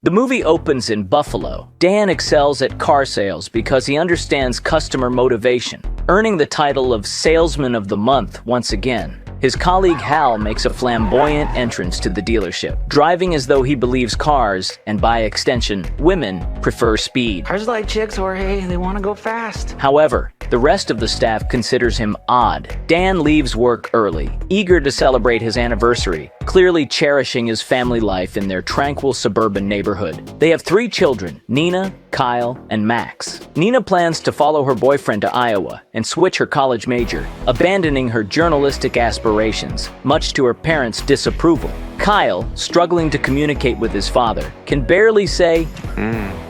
The movie opens in Buffalo. Dan excels at car sales because he understands customer motivation, earning the title of Salesman of the Month once again. His colleague Hal makes a flamboyant entrance to the dealership, driving as though he believes cars, and by extension, women, prefer speed. Cars like chicks, Jorge. They want to go fast. However, the rest of the staff considers him odd. Dan leaves work early, eager to celebrate his anniversary, clearly cherishing his family life in their tranquil suburban neighborhood. They have 3 children, Nina, Kyle, and Max. Nina plans to follow her boyfriend to Iowa and switch her college major, abandoning her journalistic aspirations, much to her parents' disapproval. Kyle, struggling to communicate with his father, can barely say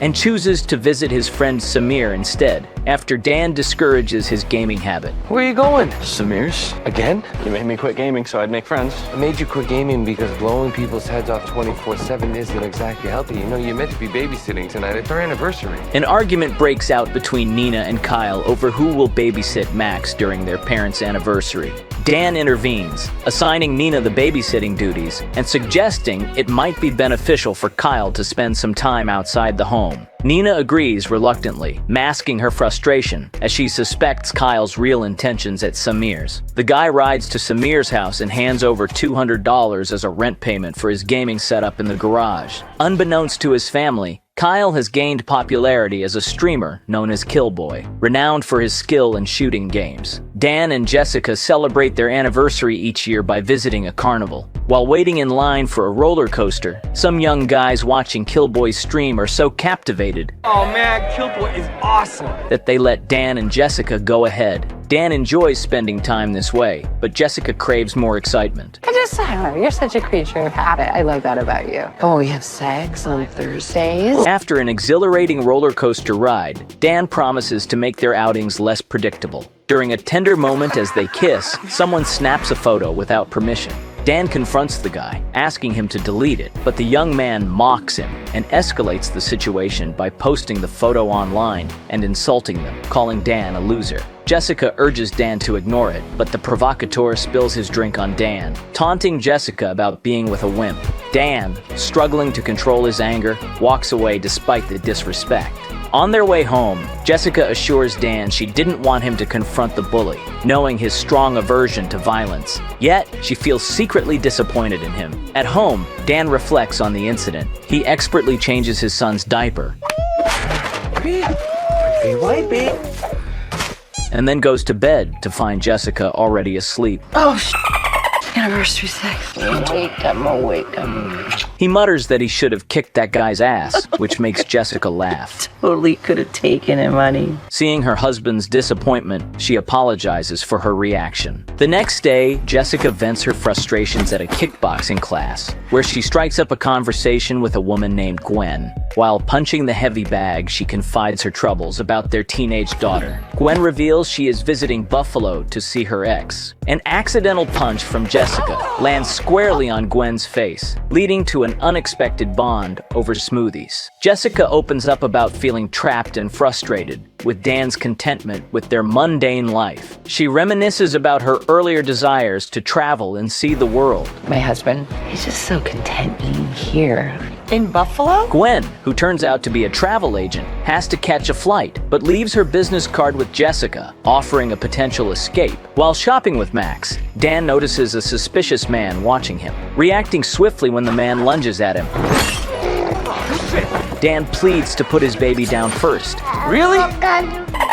and chooses to visit his friend Samir instead, after Dan discourages his gaming habit. Where are you going? Samir's? Again? You made me quit gaming so I'd make friends. I made you quit gaming because blowing people's heads off 24/7 isn't exactly healthy. You know, you're meant to be babysitting tonight. It's our anniversary. An argument breaks out between Nina and Kyle over who will babysit Max during their parents' anniversary. Dan intervenes, assigning Nina the babysitting duties and suggesting it might be beneficial for Kyle to spend some time outside the home. Nina agrees reluctantly, masking her frustration as she suspects Kyle's real intentions at Samir's. The guy rides to Samir's house and hands over $200 as a rent payment for his gaming setup in the garage. Unbeknownst to his family, Kyle has gained popularity as a streamer known as Killboy, renowned for his skill in shooting games. Dan and Jessica celebrate their anniversary each year by visiting a carnival. While waiting in line for a roller coaster, some young guys watching Killboy stream are so captivated Oh man, Killboy is awesome. that they let Dan and Jessica go ahead. Dan enjoys spending time this way, but Jessica craves more excitement. I don't know, you're such a creature of habit. I love that about you. Oh, we have sex on Thursdays? After an exhilarating roller coaster ride, Dan promises to make their outings less predictable. During a tender moment as they kiss, someone snaps a photo without permission. Dan confronts the guy, asking him to delete it, but the young man mocks him and escalates the situation by posting the photo online and insulting them, calling Dan a loser. Jessica urges Dan to ignore it, but the provocateur spills his drink on Dan, taunting Jessica about being with a wimp. Dan, struggling to control his anger, walks away despite the disrespect. On their way home, Jessica assures Dan she didn't want him to confront the bully, knowing his strong aversion to violence. Yet, she feels secretly disappointed in him. At home, Dan reflects on the incident. He expertly changes his son's diaper and then goes to bed to find Jessica already asleep. Anniversary sex. I'm awake. He mutters that he should have kicked that guy's ass, which makes Jessica laugh. Totally could have taken him, honey. Seeing her husband's disappointment, she apologizes for her reaction. The next day, Jessica vents her frustrations at a kickboxing class, where she strikes up a conversation with a woman named Gwen. While punching the heavy bag, she confides her troubles about their teenage daughter. Gwen reveals she is visiting Buffalo to see her ex. An accidental punch from Jessica lands squarely on Gwen's face, leading to an unexpected bond over smoothies. Jessica opens up about feeling trapped and frustrated with Dan's contentment with their mundane life. She reminisces about her earlier desires to travel and see the world. My husband, he's just so content being here. In Buffalo? Gwen, who turns out to be a travel agent, has to catch a flight, but leaves her business card with Jessica, offering a potential escape. While shopping with Max, Dan notices a suspicious man watching him, reacting swiftly when the man lunges at him. Dan pleads to put his baby down first, Really?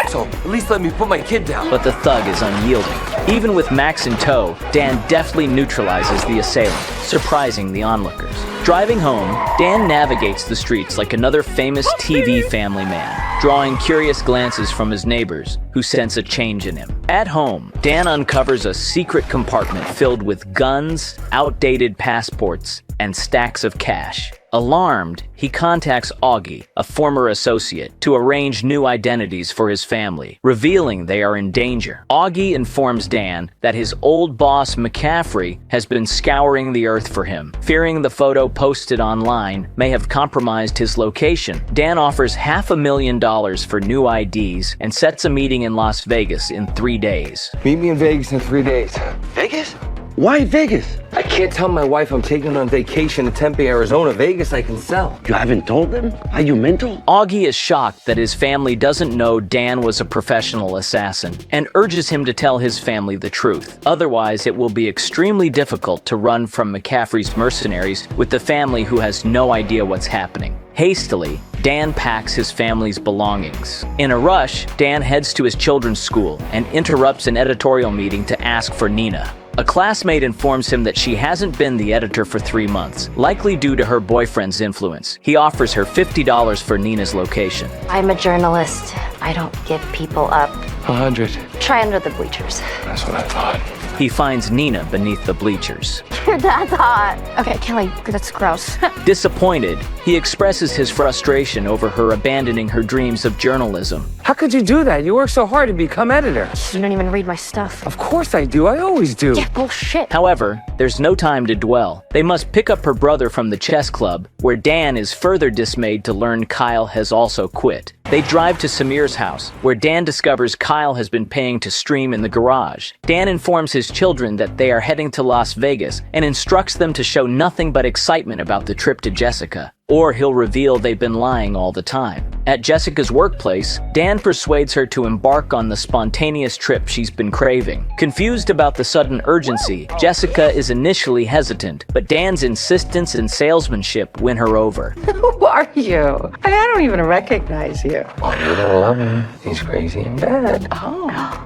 So, at least let me put my kid down. but the thug is unyielding. Even with Max in tow, Dan deftly neutralizes the assailant, surprising the onlookers. Driving home, Dan navigates the streets like another famous TV family man, drawing curious glances from his neighbors, who sense a change in him. At home, Dan uncovers a secret compartment filled with guns, outdated passports, and stacks of cash. Alarmed, he contacts Augie, a former associate, to arrange new identities for his family, revealing they are in danger. Augie informs Dan that his old boss, McCaffrey, has been scouring the earth for him, fearing the photo posted online may have compromised his location. Dan offers $500,000 for new IDs and sets a meeting in Las Vegas in 3 days. Meet me in Vegas in 3 days. Vegas? Why Vegas? I can't tell my wife I'm taking on vacation to Tempe, Arizona. Vegas I can sell. You haven't told them? Are you mental? Augie is shocked that his family doesn't know Dan was a professional assassin and urges him to tell his family the truth. Otherwise, it will be extremely difficult to run from McCaffrey's mercenaries with the family who has no idea what's happening. Hastily, Dan packs his family's belongings. In a rush, Dan heads to his children's school and interrupts an editorial meeting to ask for Nina. A classmate informs him that she hasn't been the editor for 3 months, likely due to her boyfriend's influence. He offers her $50 for Nina's location. I'm a journalist. I don't give people up. 100. Try under the bleachers. That's what I thought. He finds Nina beneath the bleachers. Your dad's hot. Okay, Kelly, that's gross. Disappointed, he expresses his frustration over her abandoning her dreams of journalism. How could you do that? You work so hard to become editor. You don't even read my stuff. Of course I do. I always do. Yeah, bullshit. However, there's no time to dwell. They must pick up her brother from the chess club, where Dan is further dismayed to learn Kyle has also quit. They drive to Samir's house, where Dan discovers Kyle has been paying to stream in the garage. Dan informs his children that they are heading to Las Vegas and instructs them to show nothing but excitement about the trip to Jessica, or he'll reveal they've been lying all the time. At Jessica's workplace, Dan persuades her to embark on the spontaneous trip she's been craving. Confused about the sudden urgency, Jessica is initially hesitant, but Dan's insistence and salesmanship win her over. Who are you? I don't even recognize you. Oh, you're gonna love him. He's crazy in bed.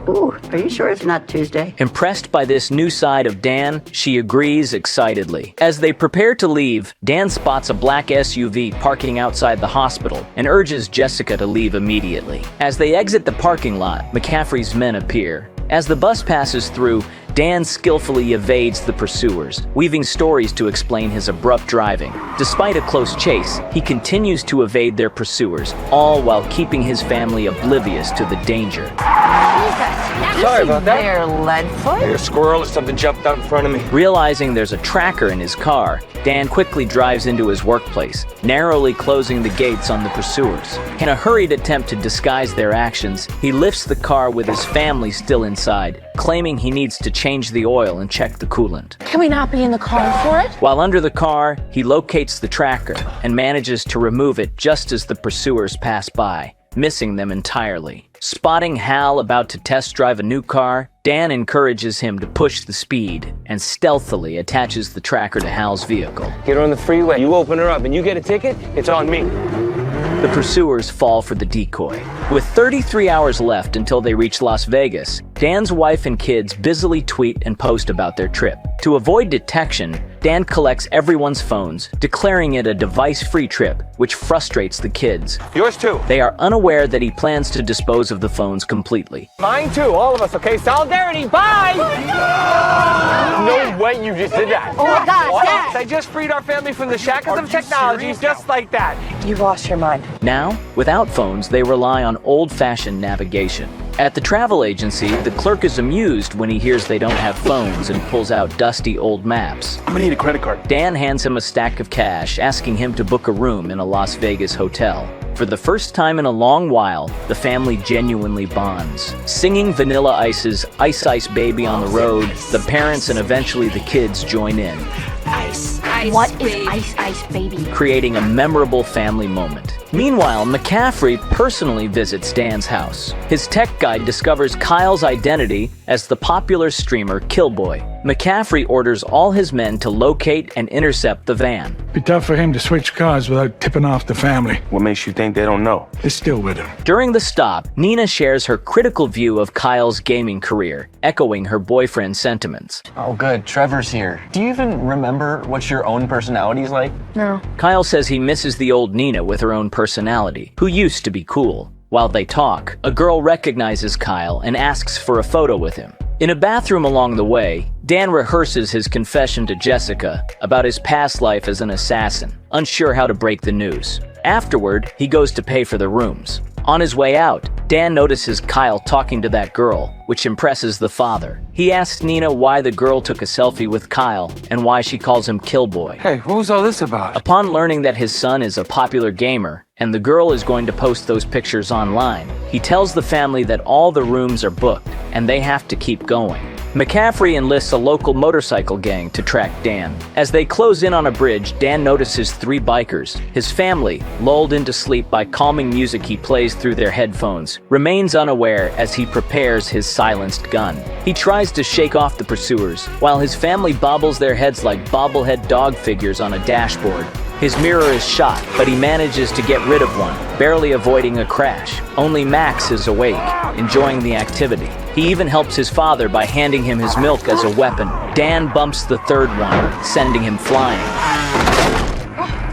Ooh, are you sure it's not Tuesday? Impressed by this new side of Dan, she agrees excitedly. As they prepare to leave, Dan spots a black SUV parking outside the hospital and urges Jessica to leave immediately. As they exit the parking lot, McCaffrey's men appear. As the bus passes through, Dan skillfully evades the pursuers, weaving stories to explain his abrupt driving. Despite a close chase, he continues to evade their pursuers, all while keeping his family oblivious to the danger. Sorry about that. There, Leadfoot. Like a squirrel or something jumped out in front of me. Realizing there's a tracker in his car, Dan quickly drives into his workplace, narrowly closing the gates on the pursuers. In a hurried attempt to disguise their actions, he lifts the car with his family still inside, claiming he needs to change the oil and check the coolant. Can we not be in the car for it? While under the car, he locates the tracker and manages to remove it just as the pursuers pass by, missing them entirely. Spotting Hal about to test drive a new car, Dan encourages him to push the speed and stealthily attaches the tracker to Hal's vehicle. Get her on the freeway. You open her up and you get a ticket, it's on me. The pursuers fall for the decoy. With 33 hours left until they reach Las Vegas, Dan's wife and kids busily tweet and post about their trip. To avoid detection, Dan collects everyone's phones, declaring it a device-free trip, which frustrates the kids. Yours too. They are unaware that he plans to dispose of the phones completely. Mine too. All of us, okay? Solidarity. Bye! No way you just did that. Oh my God, What? Dad. I just freed our family from the shackles of technology just like that. You've lost your mind. Now, without phones, they rely on old-fashioned navigation. At the travel agency, the clerk is amused when he hears they don't have phones and pulls out dusty old maps. I'm gonna need a credit card. Dan hands him a stack of cash, asking him to book a room in a Las Vegas hotel. For the first time in a long while, the family genuinely bonds. Singing Vanilla Ice's Ice Ice Baby on the road, the parents and eventually the kids join in, What is Ice Ice Baby? creating a memorable family moment. Meanwhile, McCaffrey personally visits Dan's house. His tech guide discovers Kyle's identity as the popular streamer Killboy. McCaffrey orders all his men to locate and intercept the van. Be tough for him to switch cars without tipping off the family. What makes you think they don't know? They're still with him. During the stop, Nina shares her critical view of Kyle's gaming career, echoing her boyfriend's sentiments. Oh, good. Trevor's here. Do you even remember what your own personality's like? No. Kyle says he misses the old Nina with her own personality, who used to be cool. While they talk, a girl recognizes Kyle and asks for a photo with him. In a bathroom along the way, Dan rehearses his confession to Jessica about his past life as an assassin, unsure how to break the news. Afterward, he goes to pay for the rooms. On his way out, Dan notices Kyle talking to that girl, which impresses the father. He asks Nina why the girl took a selfie with Kyle and why she calls him Killboy. Hey, what was all this about? Upon learning that his son is a popular gamer and the girl is going to post those pictures online, he tells the family that all the rooms are booked and they have to keep going. McCaffrey enlists a local motorcycle gang to track Dan. As they close in on a bridge, Dan notices 3 bikers. His family, lulled into sleep by calming music he plays through their headphones, remains unaware as he prepares his silenced gun. He tries to shake off the pursuers, while his family bobbles their heads like bobblehead dog figures on a dashboard. His mirror is shot, but he manages to get rid of one, barely avoiding a crash. Only Max is awake, enjoying the activity. He even helps his father by handing him his milk as a weapon. Dan bumps the 3rd one, sending him flying.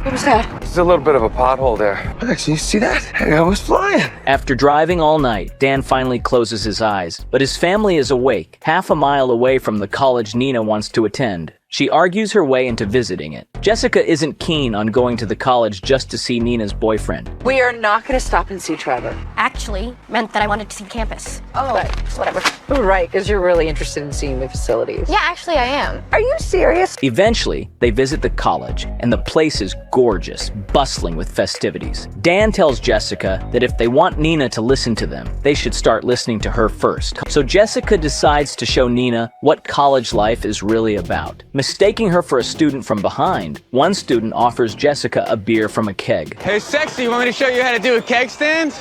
What was that? There's a little bit of a pothole there. Actually, you see that? I was flying. After driving all night, Dan finally closes his eyes, but his family is awake, half a mile away from the college Nina wants to attend. She argues her way into visiting it. Jessica isn't keen on going to the college just to see Nina's boyfriend. We are not going to stop and see Trevor. Actually, meant that I wanted to see campus. Oh, But whatever. right, because you're really interested in seeing the facilities. Yeah, actually, I am. Are you serious? Eventually, they visit the college, and the place is gorgeous, bustling with festivities. Dan tells Jessica that if they want Nina to listen to them, they should start listening to her first. So Jessica decides to show Nina what college life is really about. Mistaking her for a student from behind, one student offers Jessica a beer from a keg. Hey, sexy, you want me to show you how to do a keg stand?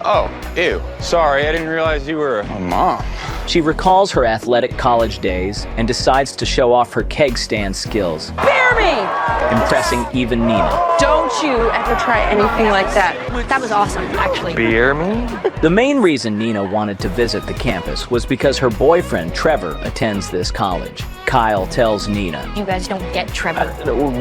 Oh, ew. Sorry, I didn't realize you were a mom. She recalls her athletic college days and decides to show off her keg stand skills, Bear me! impressing even Nina. Don't you ever try anything like that. That was awesome, actually. Beer me? The main reason Nina wanted to visit the campus was because her boyfriend, Trevor, attends this college. Kyle tells Nina. You guys don't get Trevor.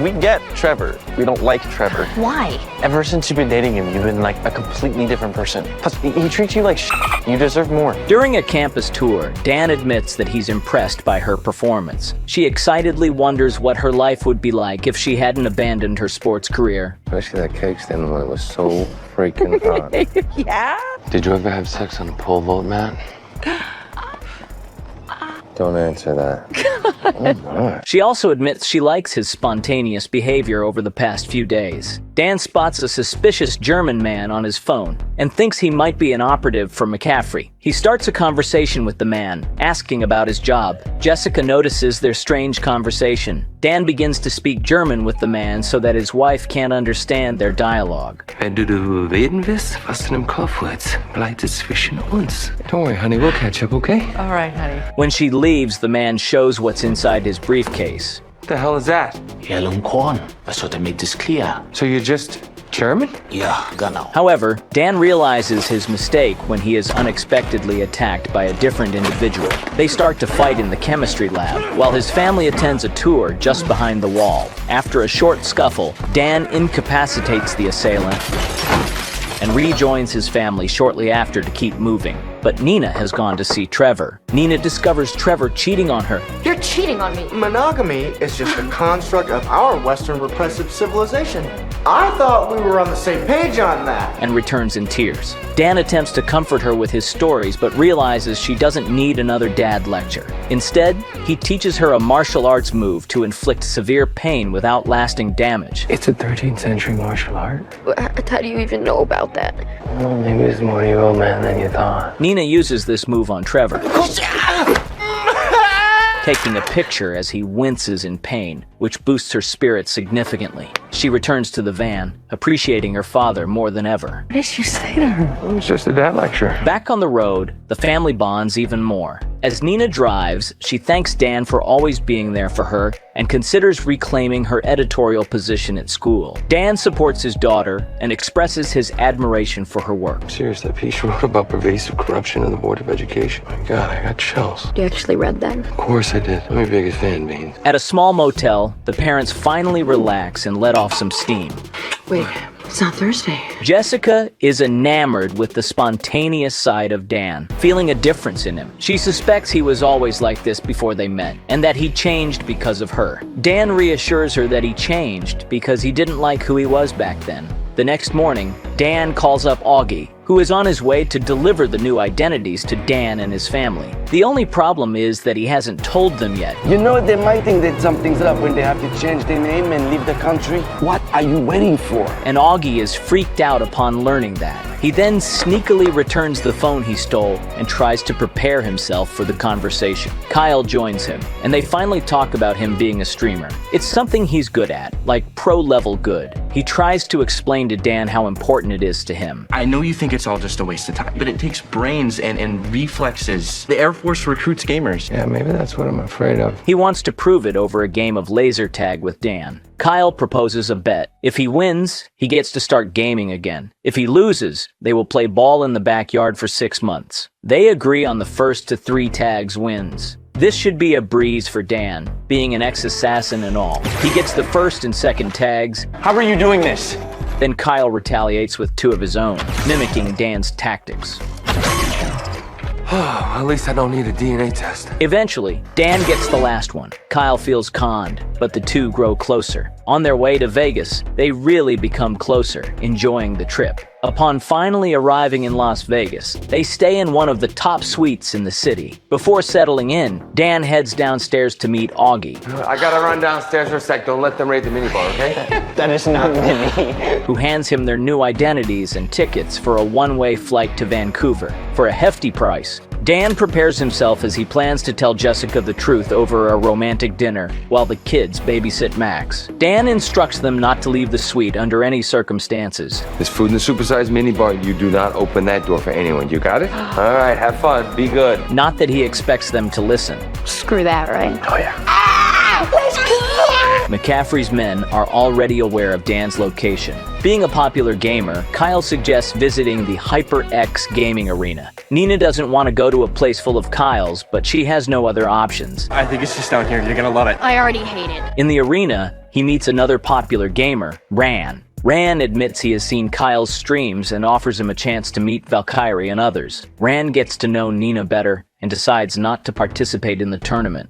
We get Trevor. We don't like Trevor. Why? Ever since you've been dating him, you've been like a completely different person. Plus, he treats you like shit. You deserve more. During a campus tour, Dan admits that he's impressed by her performance. She excitedly wonders what her life would be like if she hadn't abandoned her sports career. Especially that keg stand when it was so freaking hot. Yeah? Did you ever have sex on a pole vault, Matt? Don't answer that. She also admits she likes his spontaneous behavior over the past few days. Dan spots a suspicious German man on his phone and thinks he might be an operative for McCaffrey. He starts a conversation with the man, asking about his job. Jessica notices their strange conversation. Dan begins to speak German with the man so that his wife can't understand their dialogue. Wenn du reden willst, was du im Kopf willst, bleibt es zwischen uns. Don't worry, honey, we'll catch up, okay? All right, honey. When she leaves, the man shows what's inside his briefcase. What the hell is that? Korn. Was heute make this clear? So you're just German? Ja, genau. However, Dan realizes his mistake when he is unexpectedly attacked by a different individual. They start to fight in the chemistry lab, while his family attends a tour just behind the wall. After a short scuffle, Dan incapacitates the assailant and rejoins his family shortly after to keep moving. But Nina has gone to see Trevor. Nina discovers Trevor cheating on her. You're cheating on me. Monogamy is just a construct of our Western repressive civilization. I thought we were on the same page on that. And returns in tears. Dan attempts to comfort her with his stories, but realizes she doesn't need another dad lecture. Instead, he teaches her a martial arts move to inflict severe pain without lasting damage. It's a 13th century martial art. How do you even know about that? Well, maybe it's more you old man than you thought. Nina uses this move on Trevor, taking a picture as he winces in pain, which boosts her spirits significantly. She returns to the van, appreciating her father more than ever. What did you say to her? It was just a dad lecture. Back on the road, the family bonds even more. As Nina drives, she thanks Dan for always being there for her and considers reclaiming her editorial position at school. Dan supports his daughter and expresses his admiration for her work. Serious, that piece you wrote about pervasive corruption in the Board of Education. My God, I got chills. You actually read that? Of course I did. I'm your biggest fan, Beans. At a small motel, the parents finally relax and let off some steam. Wait, it's not Thursday. Jessica is enamored with the spontaneous side of Dan, feeling a difference in him. She suspects he was always like this before they met, and that he changed because of her. Dan reassures her that he changed because he didn't like who he was back then. The next morning, Dan calls up Augie, who is on his way to deliver the new identities to Dan and his family. The only problem is that he hasn't told them yet. You know, they might think that something's up when they have to change their name and leave the country. What are you waiting for? And Augie is freaked out upon learning that. He then sneakily returns the phone he stole and tries to prepare himself for the conversation. Kyle joins him, and they finally talk about him being a streamer. It's something he's good at, like pro-level good. He tries to explain to Dan how important it is to him. I know you think it's all just a waste of time, but it takes brains and reflexes. The Air Force recruits gamers. Yeah, maybe that's what I'm afraid of. He wants to prove it over a game of laser tag with Dan. Kyle proposes a bet. If he wins, he gets to start gaming again. If he loses, they will play ball in the backyard for 6 months. They agree on the first to 3 tags wins. This should be a breeze for Dan, being an ex-assassin and all. He gets the first and second tags. How are you doing this? Then Kyle retaliates with 2 of his own, mimicking Dan's tactics. At least I don't need a DNA test. Eventually, Dan gets the last one. Kyle feels conned, but the two grow closer. On their way to Vegas, they really become closer, enjoying the trip. Upon finally arriving in Las Vegas, they stay in one of the top suites in the city. Before settling in, Dan heads downstairs to meet Augie, I gotta run downstairs for a sec. Don't let them raid the minibar, okay? That is not me. who hands him their new identities and tickets for a one-way flight to Vancouver. For a hefty price, Dan prepares himself as he plans to tell Jessica the truth over a romantic dinner while the kids babysit Max. Dan instructs them not to leave the suite under any circumstances. There's food in the supersized minibar. You do not open that door for anyone. You got it? All right, have fun. Be good. Not that he expects them to listen. Screw that, right? Oh, yeah. Let's go! McCaffrey's men are already aware of Dan's location. Being a popular gamer, Kyle suggests visiting the HyperX gaming arena. Nina doesn't want to go to a place full of Kyles, but she has no other options. I think it's just down here. You're gonna love it. I already hate it. In the arena, he meets another popular gamer, Ran. Ran admits he has seen Kyle's streams and offers him a chance to meet Valkyrie and others. Ran gets to know Nina better and decides not to participate in the tournament.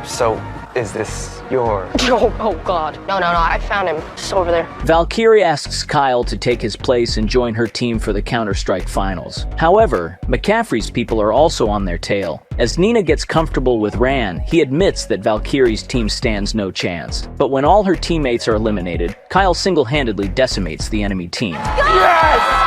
So is this your... Oh God. No, I found him. Just over there. Valkyrie asks Kyle to take his place and join her team for the Counter-Strike finals. However, McCaffrey's people are also on their tail. As Nina gets comfortable with Ran, he admits that Valkyrie's team stands no chance. But when all her teammates are eliminated, Kyle single-handedly decimates the enemy team. Yes!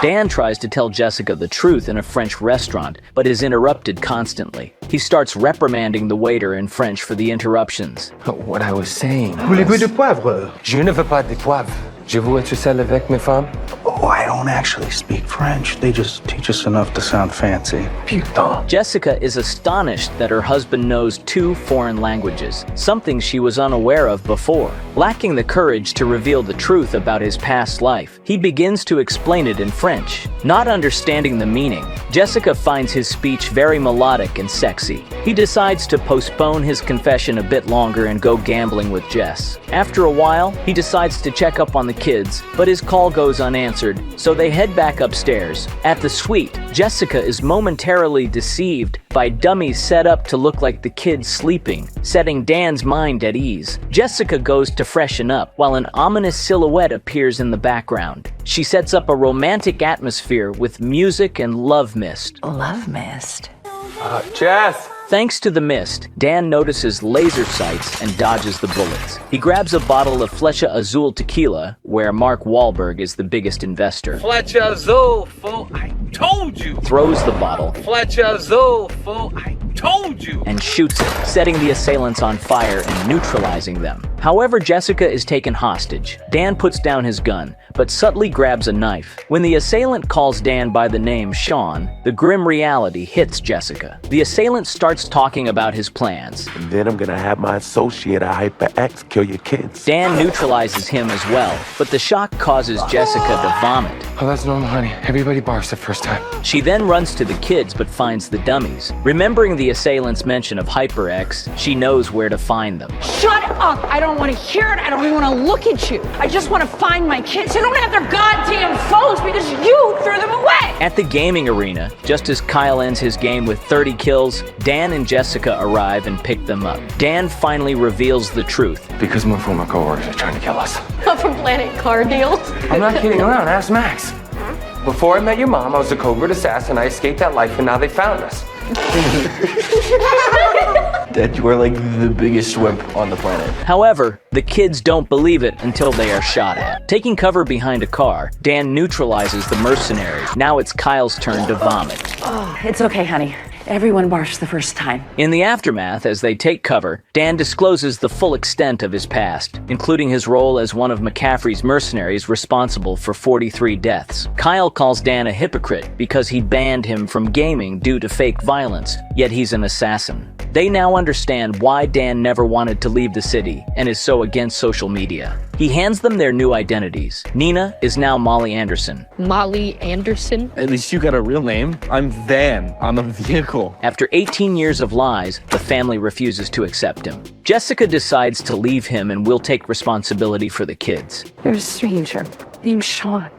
Dan tries to tell Jessica the truth in a French restaurant, but is interrupted constantly. He starts reprimanding the waiter in French for the interruptions. What I was saying. Voulez-vous de poivre? Je ne veux pas de poivre. Je veux être seul avec mes femmes. Oh, I don't actually speak French. They just teach us enough to sound fancy. Putain. Jessica is astonished that her husband knows 2 foreign languages, something she was unaware of before. Lacking the courage to reveal the truth about his past life, he begins to explain it in French. Not understanding the meaning, Jessica finds his speech very melodic and sexy. He decides to postpone his confession a bit longer and go gambling with Jess. After a while, he decides to check up on the kids, but his call goes unanswered, so they head back upstairs. At the suite, Jessica is momentarily deceived by dummies set up to look like the kids sleeping, setting Dan's mind at ease. Jessica goes to freshen up while an ominous silhouette appears in the background. She sets up a romantic atmosphere with music and love mist. Love mist. Jess! Thanks to the mist, Dan notices laser sights and dodges the bullets. He grabs a bottle of Flecha Azul tequila, where Mark Wahlberg is the biggest investor. Flecha Azul, fool. I told you. Throws the bottle. Flecha Azul, fool. I told you. And shoots it, setting the assailants on fire and neutralizing them. However, Jessica is taken hostage. Dan puts down his gun, but subtly grabs a knife. When the assailant calls Dan by the name Sean, the grim reality hits Jessica. The assailant starts talking about his plans. And then I'm gonna have my associate at HyperX kill your kids. Dan neutralizes him as well, but the shock causes Jessica to vomit. Oh, that's normal, honey. Everybody barfs the first time. She then runs to the kids but finds the dummies. Remembering the assailant's mention of HyperX, she knows where to find them. Shut up! I don't want to hear it. I don't even want to look at you. I just want to find my kids. They don't have their goddamn phones because you threw them away! At the gaming arena, just as Kyle ends his game with 30 kills, Dan and Jessica arrive and pick them up. Dan finally reveals the truth. Because my former coworkers are trying to kill us. Not from Planet Car Deals. I'm not kidding around. Ask Max. Before I met your mom, I was a covert assassin. I escaped that life, and now they found us. That you are like the biggest wimp on the planet. However, the kids don't believe it until they are shot at. Taking cover behind a car, Dan neutralizes the mercenary. Now it's Kyle's turn to vomit. Oh, it's okay, honey. Everyone barfs the first time. In the aftermath, as they take cover, Dan discloses the full extent of his past, including his role as one of McCaffrey's mercenaries responsible for 43 deaths. Kyle calls Dan a hypocrite because he banned him from gaming due to fake violence, yet he's an assassin. They now understand why Dan never wanted to leave the city and is so against social media. He hands them their new identities. Nina is now Molly Anderson. Molly Anderson? At least you got a real name. I'm Van. I'm a vehicle. After 18 years of lies, the family refuses to accept him. Jessica decides to leave him and will take responsibility for the kids. There's a stranger named Sean.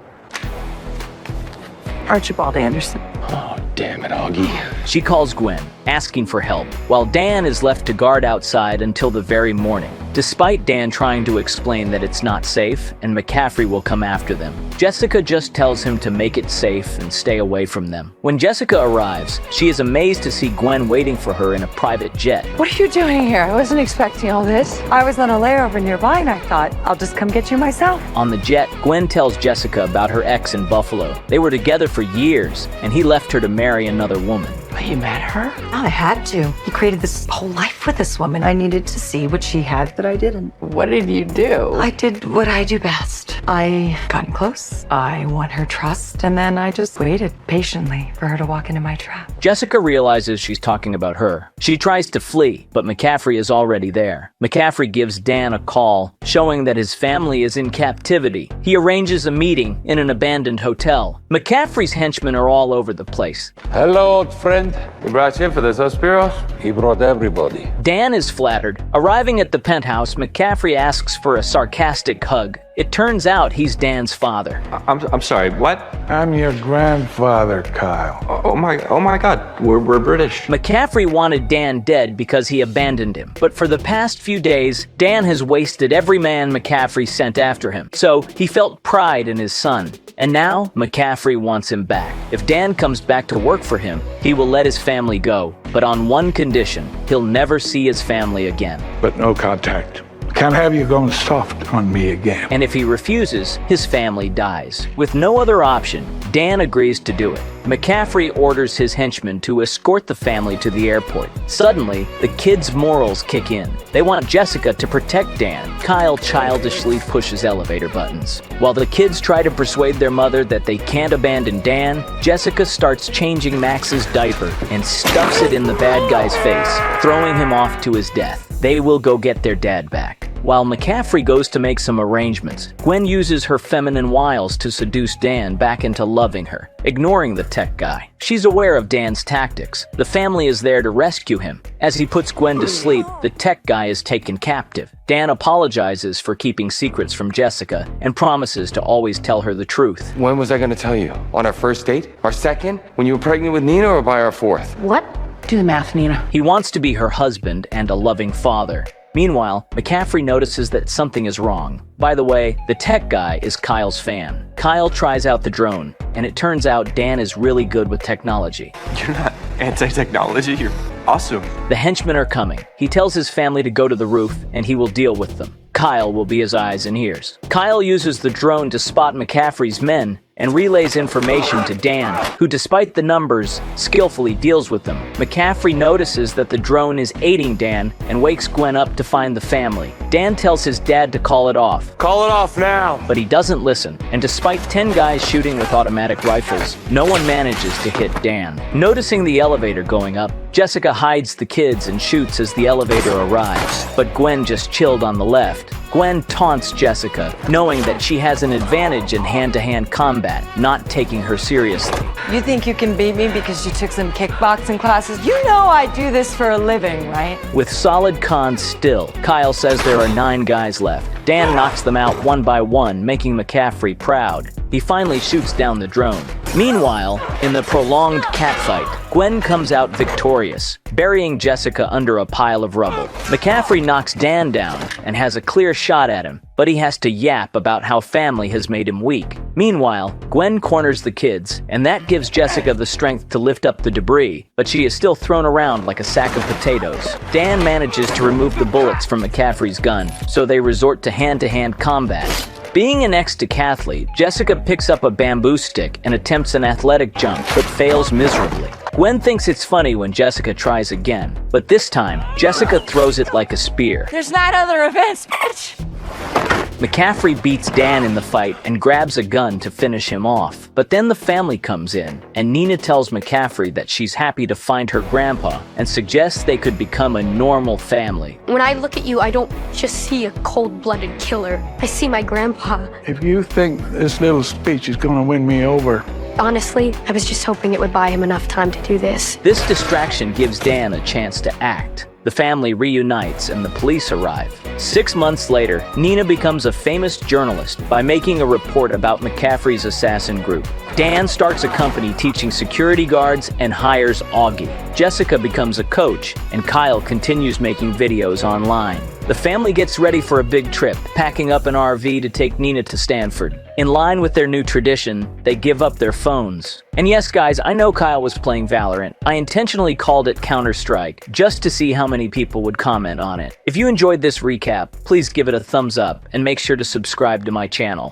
Archibald Anderson. Oh, damn it, Augie. She calls Gwen, asking for help, while Dan is left to guard outside until the very morning. Despite Dan trying to explain that it's not safe and McCaffrey will come after them, Jessica just tells him to make it safe and stay away from them. When Jessica arrives, she is amazed to see Gwen waiting for her in a private jet. What are you doing here? I wasn't expecting all this. I was on a layover nearby and I thought, I'll just come get you myself. On the jet, Gwen tells Jessica about her ex in Buffalo. They were together for years, and he left her to marry another woman. But you met her? I had to. He created this whole life with this woman. I needed to see what she had that I didn't. What did you do? I did what I do best. I got close. I won her trust, and then I just waited patiently for her to walk into my trap. Jessica realizes she's talking about her. She tries to flee, but McCaffrey is already there. McCaffrey gives Dan a call, showing that his family is in captivity. He arranges a meeting in an abandoned hotel. McCaffrey's henchmen are all over the place. Hello, old friend. You brought you in for this, huh, Spiros? He brought everybody. Dan is flattered. Arriving at the penthouse, McCaffrey asks for a sarcastic hug. It turns out he's Dan's father. I'm sorry, what? I'm your grandfather, Kyle. Oh my god, we're British. McCaffrey wanted Dan dead because he abandoned him. But for the past few days, Dan has wasted every man McCaffrey sent after him. So he felt pride in his son. And now, McCaffrey wants him back. If Dan comes back to work for him, he will let his family go. But on one condition, he'll never see his family again. But no contact. Can't have you going soft on me again. And if he refuses, his family dies. With no other option, Dan agrees to do it. McCaffrey orders his henchmen to escort the family to the airport. Suddenly, the kids' morals kick in. They want Jessica to protect Dan. Kyle childishly pushes elevator buttons. While the kids try to persuade their mother that they can't abandon Dan, Jessica starts changing Max's diaper and stuffs it in the bad guy's face, throwing him off to his death. They will go get their dad back. While McCaffrey goes to make some arrangements, Gwen uses her feminine wiles to seduce Dan back into loving her, ignoring the tech guy. She's aware of Dan's tactics. The family is there to rescue him. As he puts Gwen to sleep, the tech guy is taken captive. Dan apologizes for keeping secrets from Jessica and promises to always tell her the truth. When was I gonna tell you? On our first date? Our second? When you were pregnant with Nina, or by our fourth? What? Do the math, Nina. He wants to be her husband and a loving father. Meanwhile, McCaffrey notices that something is wrong. By the way, the tech guy is Kyle's fan. Kyle tries out the drone, and it turns out Dan is really good with technology. You're not anti-technology, you're awesome. The henchmen are coming. He tells his family to go to the roof, and he will deal with them. Kyle will be his eyes and ears. Kyle uses the drone to spot McCaffrey's men and relays information to Dan, who, despite the numbers, skillfully deals with them. McCaffrey notices that the drone is aiding Dan and wakes Gwen up to find the family. Dan tells his dad to call it off. Call it off now! But he doesn't listen, and despite 10 guys shooting with automatic rifles, no one manages to hit Dan. Noticing the elevator going up, Jessica hides the kids and shoots as the elevator arrives, but Gwen just chilled on the left. Gwen taunts Jessica, knowing that she has an advantage in hand-to-hand combat, not taking her seriously. You think you can beat me because you took some kickboxing classes? You know I do this for a living, right? With solid cons still, Kyle says there are 9 guys left. Dan knocks them out one by one, making McCaffrey proud. he finally shoots down the drone. Meanwhile, in the prolonged catfight, Gwen comes out victorious, burying Jessica under a pile of rubble. McCaffrey knocks Dan down and has a clear shot at him, but he has to yap about how family has made him weak. Meanwhile, Gwen corners the kids, and that gives Jessica the strength to lift up the debris, but she is still thrown around like a sack of potatoes. Dan manages to remove the bullets from McCaffrey's gun, so they resort to hand-to-hand combat. Being an ex-decathlete, Jessica picks up a bamboo stick and attempts an athletic jump, but fails miserably. Gwen thinks it's funny when Jessica tries again, but this time, Jessica throws it like a spear. There's 9 other events, bitch! McCaffrey beats Dan in the fight and grabs a gun to finish him off. But then the family comes in, and Nina tells McCaffrey that she's happy to find her grandpa and suggests they could become a normal family. When I look at you, I don't just see a cold-blooded killer. I see my grandpa. If you think this little speech is gonna win me over, Honestly, I was just hoping it would buy him enough time to do this. This distraction gives Dan a chance to act. The family reunites and the police arrive. 6 months later, Nina becomes a famous journalist by making a report about McCaffrey's assassin group. Dan starts a company teaching security guards and hires Augie. Jessica becomes a coach, and Kyle continues making videos online. The family gets ready for a big trip, packing up an RV to take Nina to Stanford. In line with their new tradition, they give up their phones. And yes, guys, I know Kyle was playing Valorant. I intentionally called it Counter-Strike, just to see how many people would comment on it. If you enjoyed this recap, please give it a thumbs up and make sure to subscribe to my channel.